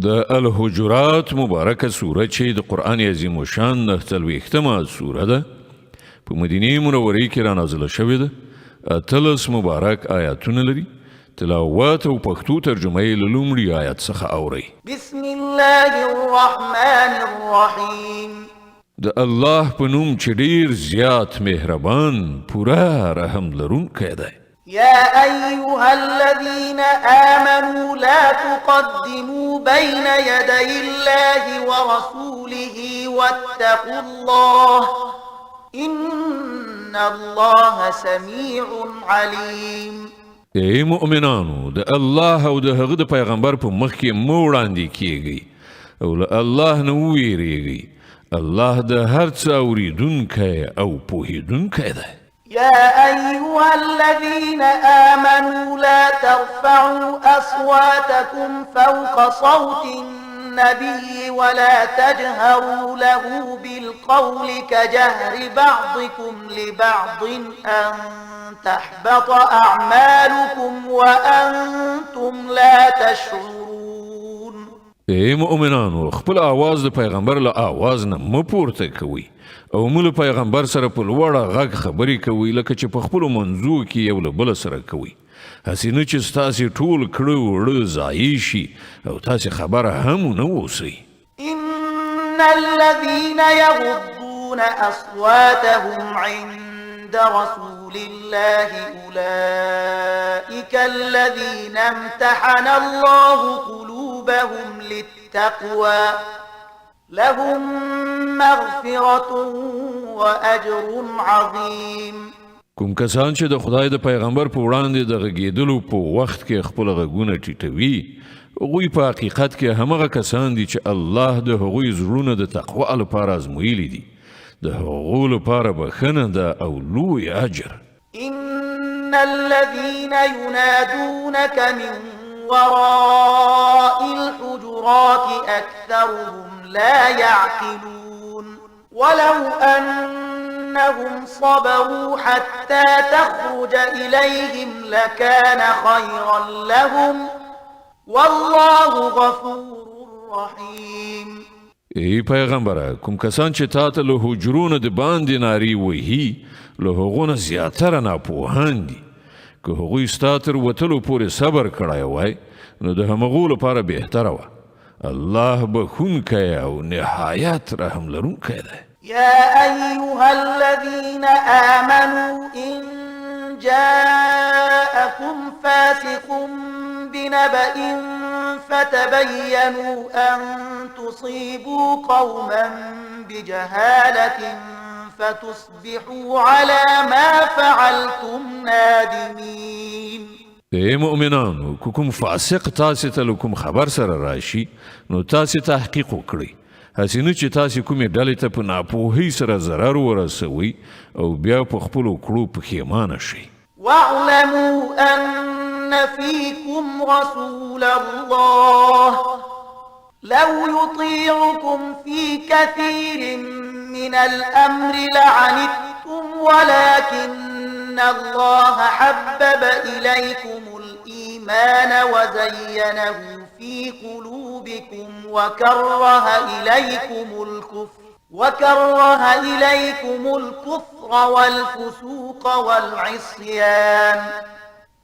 د الحجرات مبارکه سوره چې د قرآن عظیم الشان 49مه سوره ده په مدینه منوره کې را نازله شوې ده. 13 مبارک آیاتونه لري. تلاوت او پښتو ترجمه یې له لومړي آیت څخه اورئ. بسم الله الرحمن الرحیم. د الله په نوم چې ډیر زیات مهربان پوره رحم لرونکی دی. يا أيها الذين آمنوا لا تقدموا بين يدي الله ورسوله واتقوا الله إن الله سميع عليم. ای مؤمنانو د الله او د هغه د پیغمبر په مخ کې مو وړاندې کیږئ او له الله نه وویریږئ. الله د هر څه اوریدونکی او پوهیدونکی دی. يا أيها الذين آمنوا لا ترفعوا أصواتكم فوق صوت النبي ولا تجهروا له بالقول كجهر بعضكم لبعض أن تحبط أعمالكم وأنتم لا تشعرون. ای مؤمنانو خپل آواز د پیغمبر له آواز نه مه پورته کوئ او موږ پیغمبر سره په لوړه غږ خبرې کوي لکه چې په خپلو منځو کې یو له بله سره کوي. هسې نه چې ستاسې ټول کړه وړه ضایع شي او تاسې خبره هم ونه اوسئ. إن الذين يغضون أصواتهم عند رسول الله أولئك الذين امتحن الله قلوبهم للتقوى لهم مغفرة وأجر عظيم. کوم کسان چې د خدای د پیغمبر په وړاندې د غږېدلو په وخت کې خپل غږونه ټیټوي هغوی په حقیقت کې همغه کسان دي چې الله د هغوی زړونه د تقوا لپاره ازمویلي دي. د هغو لپاره بخښنه ده او لوی اجر. إن الذين ينادونك من وراء الحجرات أكثرهم لا يعقلون ولو أنهم صبروا حتى تخرج إليهم لكان خيرا لهم والله غفور رحيم. ای پیغمبره کوم کسان چې تا ته له حجرونو د باندې نارې وهي له هغو نه زیاتره ناپوهان دي. که هغوی ستا تر وتلو پورې صبر کړی وای نو د همغو لپاره بهتره وه. الله بخونکی او نهایت رحم لرونکی دی. يا أيها الذين آمنوا إن جاءكم فاسق بنبأ فتبينوا أن تصيبوا قوما بجهالة فتصبحوا على ما فعلتم نادمين. ای مؤمنانو که کوم فاسق تاسې ته له کوم خبر سره راشي نو تاسې تحقیق وکړئ. هسې نه چې تاسې کومې ډلې ته په ناپوهۍ سره ضرر ورسوئ او بیا په خپلو کړو پښیمانه شئ. واعلموا أن فيكم رسول الله لو يطيعكم في كثير من الأمر لعنتم ولكن الله حبب إليكم الإيمان وزينه في قلوبكم وكره إليكم الكفر والفسوق والعصيان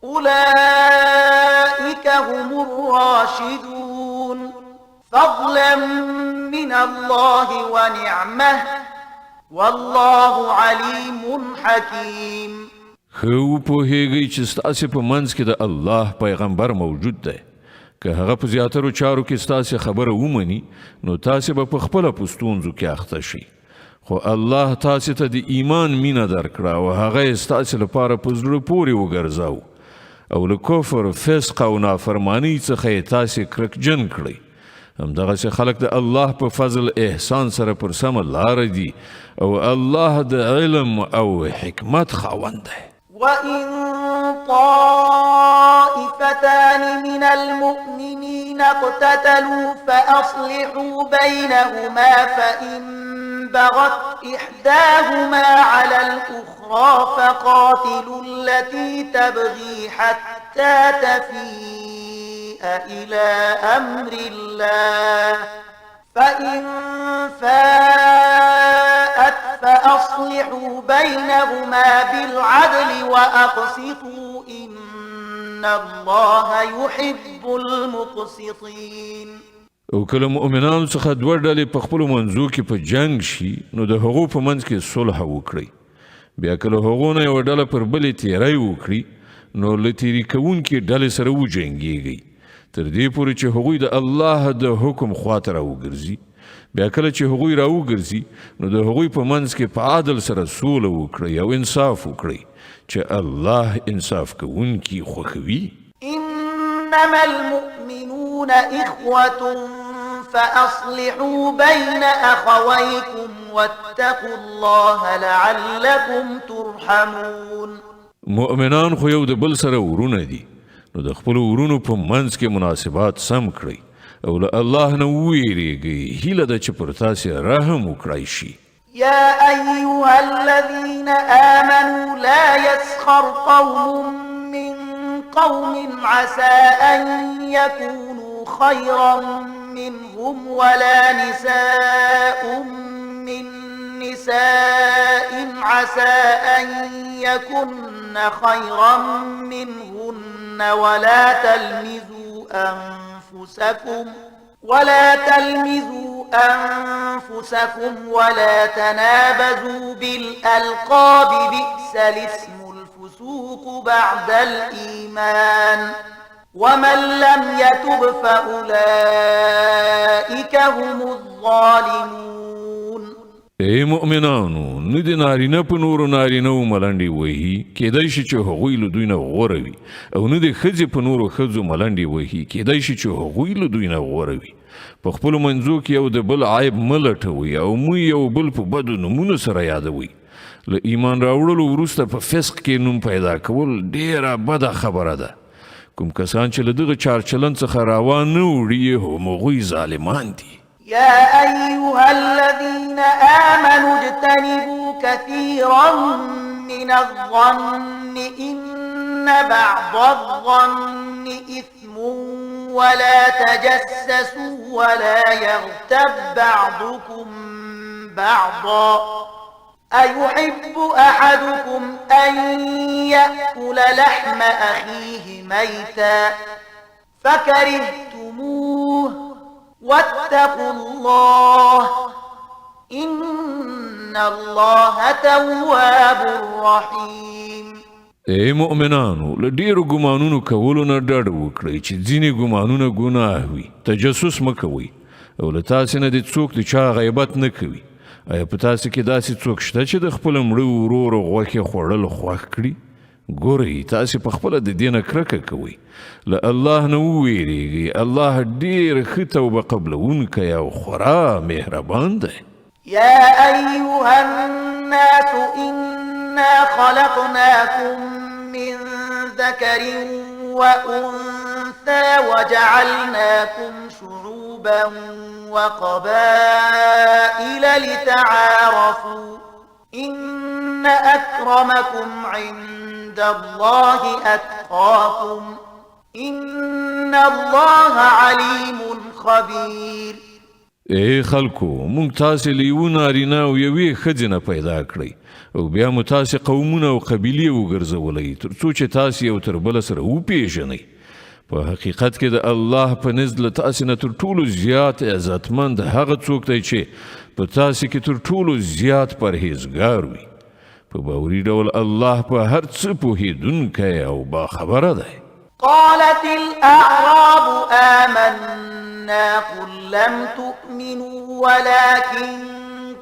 أولئك هم الراشدون فضلا من الله ونعمه والله عليم حكيم. خو پوهیږئ چې ستاسې په منځ کې د الله پیغمبر موجود دی. که هغه په زیاترو چارو کې ستاسې خبره ومني نو تاسې به په خپله په ستونزو کې اخته شئ. خو الله تاسې ته د ایمان مینه درکړه او هغه یې ستاسې لپاره په زړه پورې وګرځاو او له کفر فسق او نافرمانۍ څخه یې تاسې کرکجن کړئ. همدغسې خلک د الله په فضل احسان سره پر سمه لاره دي او الله د علم او حکمت خاوند دی. وإن طائفتان من المؤمنين اقتتلوا فأصلحوا بينهما فإن بغت إحداهما على الأخرى فقاتلوا التي تبغي حتى تفيء إلى أمر الله فإن فاءت فأصلحوا بينهما بالعدل وأقسطوا إن الله يحب المقسطين. او کله مؤمنانو څخه دوه ډلې په خپلو منځو کې په جنګ شي نو د هغو په منځ کې صلح وکړئ. بیا کله هغو نه یوه ډله پر بلې تیری وکړي نو له تیري کوونکې ډلې سره وجنګېږئ تر دې پورې چې هغوی د الله د حکم خواته راوګرځي. بیا کله چې هغوی راوګرځي نو د هغوی په منځ کې په عدل سره سوله وکړئ او انصاف وکړئ چې الله انصاف کوونکي خوښوي. إنما المؤمنون إخوة فأصلحوا بين أخويكم واتقوا الله لعلكم ترحمون. مؤمنان خو یو د بل سره ورونه دي نو د خپلو ورونو په منځ کې مناسبات سم کړئ او له الله نه وویریږئ. هیله ده چې پر تاسې رحم وکړی شي. يا أيها الذين آمنوا لا يسخر قوم من قوم عسى أن يكونوا خيرا منهم ولا نساء من نساء عسى أن يكن خيرا منهن ولا تلمزوا أنفسكم ولا تنابزوا بالألقاب بئس الاسم الفسوق بعد الإيمان ومن لم يتب فأولئك هم الظالمون. ای مؤمنانو نه د نارینه په نورو نارینهو ملنډې وهي کیدای شي چې هغوی له دوی نه غوره وي او نه د ښځې په نورو ښځو ملنډې وهي کیدای شي چې هغوی له دوی نه غوره وي. په خپلو منځو کې یو د بل عیب مه لټوئ او مو یو بل په بدو نومونو سره یادوئ. له ایمان راوړلو وروسته په فسق کې نوم پیدا کول ډیره بده خبره ده. کوم کسان چې له دغه چارچلن څخه راوان نه وړي هم هغوی ظالمان دي. يا أيها الذين آمنوا اجتنبوا كثيرا من الظن إن بعض الظن إثم ولا تجسسوا ولا يغتب بعضكم بعضا أيحب أحدكم أن يأكل لحم أخيه ميتا فكرهتموه واتقوا الله إن الله تواب رحيم. ای مؤمنانو له ډیرو ګمانونو کولو نه ډډ وکړئ چې ځینې ګمانونه ګناه وي. تجسس مه کوئ او له تاسې نه د څوک د چا غیبت نه کوي. آیا په تاسې کې داسې څوک شته چې د خپل مړه ورور غوښې خوړل خوښ کړي؟ ګورئ تاسې په خپله د دې نه کرکه کوئ. له الله نه وویریږئ. الله ډېر ښه توبه قبلونکی او خورا مهربان دی. يا أيها الناس إنا خلقناكم من ذكر وأنثى وجعلناكم شعوبا وقبائل لتعارفوا إن أكرمكم عند الله أتقاكم إن الله عليم خبير. ای خلکو مونږ تاسې له یوه نارینه او یوې ښځې نه پیدا کړئ او بیا مو تاسې قومونه او قبیلې وګرځولئ تر څو چې تاسې یو تر بله سره وپېژنئ. په حقیقت کې د الله په نزد له تاسې نه تر ټولو زیات عزتمند هغه څوک دی چې په تاسې کې تر ټولو زیات پرهیزګار وي. په باوري ډول الله په هر څه پوهېدونکی او باخبره دی. قالت الأعراب آمنا قل لم تؤمنوا ولكن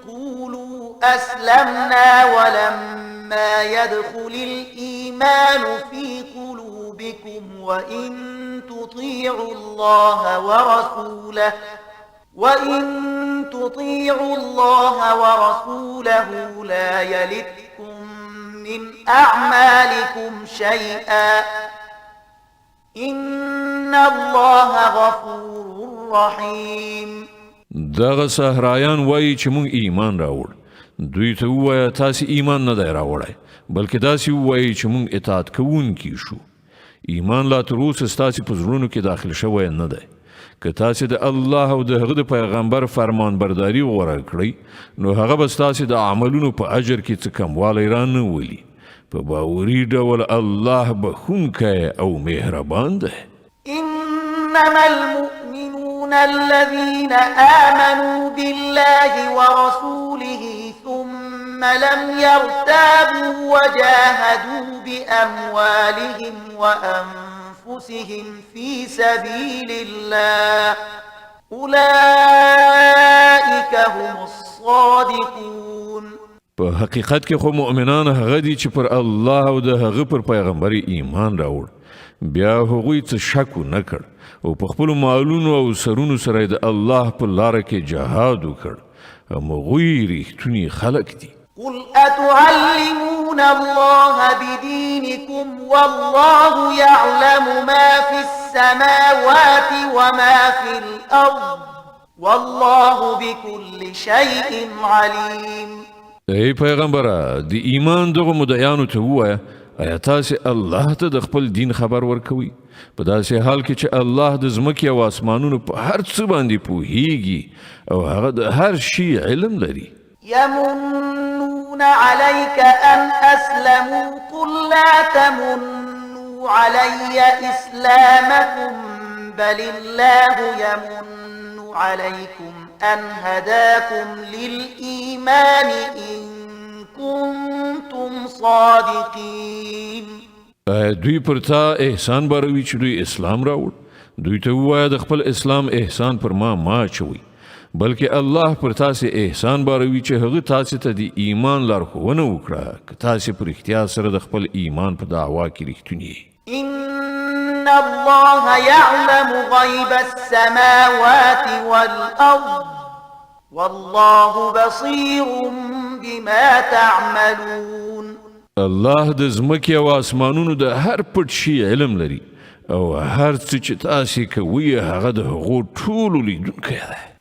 قولوا أسلمنا ولما يدخل الإيمان في قلوبكم وإن تطيعوا الله ورسوله لا يلتكم من أعمالكم شيئا إن الله غفور رحيم. دغه صحرایان وایي چې مونږ ایمان راوړ. دوی ته ووایه تاسې ایمان نه دی راوړی بلکې داسې ووایي چې مونږ اطاعت کوونکي شو. ایمان لا تر اوسه ستاسې په زړونو کې داخل شوی نه دی که تاسې د الله او د هغه د پیغمبر فرمان برداري غوره کړئ نو هغه به ستاسې د عملونو په اجر کې څه کموالی رانه ولي په باوري ډول الله بخښونکی او مهربان دی. إنما المؤمنون الذين آمنوا بالله ورسوله ثم لم يرتابوا وجاهدوا بأموالهم وأنفسهم في سبيل الله أولئك هم الصادقون. په حقیقت کې خو مؤمنان هغه دي چې پر الله او د هغه پر پیغمبر ایمان راوړ بیا هغوی څه شک نه کړ او په خپلو مالونو او سرونو سره د الله په لاره کې جهاد وکړ هغوی ریښتوني خلک دي. قل أتعلمون الله بدينكم والله يعلم ما في السماوات وما في الأرض والله بكل شيء عليم. ای پیغمبره د ایمان دغه مدعیانو ته ووایه آیا تاسې الله ته د خپل دین خبر ورکوي په داسې حال کې چې الله د ځمکې او آسمانونو په هر څه باندې پوهیږي او هغه د هر شي علم لري. يمنون عليك أن أسلموا قل لا تمنوا علي إسلامكم بل الله يمن عليكم أن هداكم للإيمان إن كنتم صادقين. دوی پر تا احسان باروي چې دوی اسلام راوړ دوی ته ووایه د خپل اسلام احسان پر ما چوي بلکې الله پر تاسې احسان باروي چې هغه تاسې ته د ایمان لارښوونه وکړه که تاسې پر اختیار سره د خپل ایمان په دعوا کې رښتونی. إن الله يعلم غيب السماوات والأرض والله بصير بما تعملون. الله د ځمکې او آسمانونو د هر پټ شي علم لري او هر څه چې تاسې کوئ هغه د هغو ټولو لیدونکی دی.